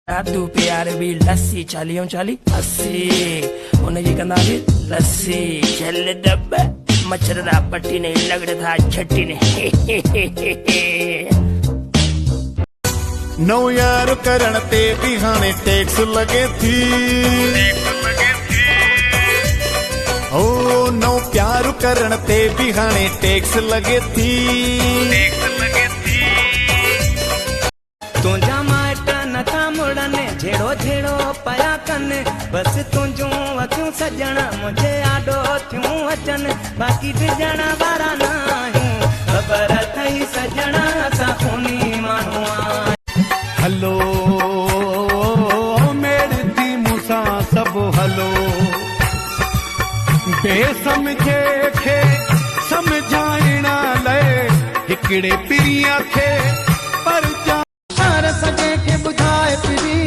तू प्यार भी लस्सी 40 अस्सी उनकी कंधा भी लस्सी चल डब्बे मच्छर दा पट्टी ने लगड़ था छट्टी ने नौ यार करण ते बिहाने टैक्स लगे थी ओ नौ प्यार करण ते बिहाने टैक्स लगे थी तुझा माट न था मुड़ने झेड़ो झेड़ो पया कने बस तुझू अखियूं सजण मुझे आडो थियूं अचन बाक़ी ॾिजण वारा नाहियूं ख़बर थई सजण असां खूनी माण्हू हलो मेरे थी मूंसां सब हलो बेसमझे खे समझाइण लाइ हिकिड़े पिरिया खे पर सजे के बुझाए पिरी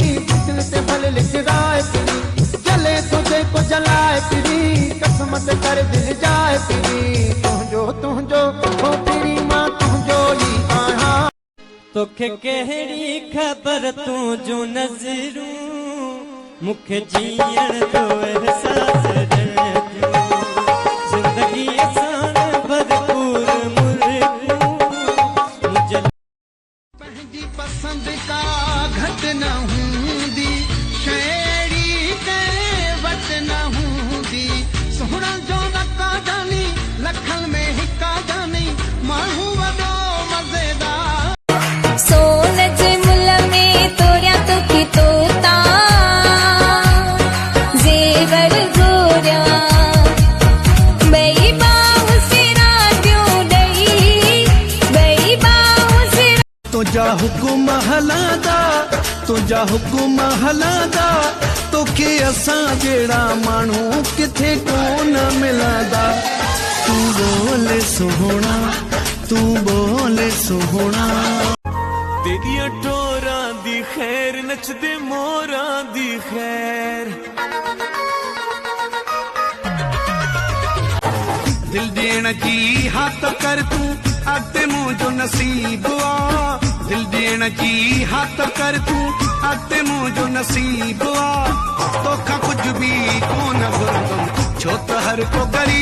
दिल से भल लिखराए पिरी जले तुझे को जलाए पिरी कसमत कर दिल जाए पिरी तुझो हो पिरी मां तुझो ही आहा तोखे कहिड़ी ख़बर तूं जो नज़रूं मूंखे जीअण तो एहसास ज़िंदगी सां भरपूर पंहिंजी पसंद का घट न हूंदी शेड़ी के वट न हूंदी सोहणा जो नका जानी लखन में हिका जानी माण्हू वॾो मज़ेदार सोन जे मुल में तोड़िया तोखे तोता ज़ेवर घोरिया ॿई बाहूं सिरा ॾियूं ॾेई ॿई बाहूं सिरा तुझा हुकुम हलांदा तोखे असां जहिड़ा माण्हू किथे कोन मिलंदा तूं बोले सुहिणा तेरिया टोरा दी खैर नचदे मोरा दी खैर दिल देण जी हाथ कर तूं अॻिते मुंहिंजो नसीब आ दिल देण जी हाथ कर तूं अॻिते मुंहिंजो नसीब आ तोखां कुझु बि कोन घुरंदुमि छो त हर को गरीब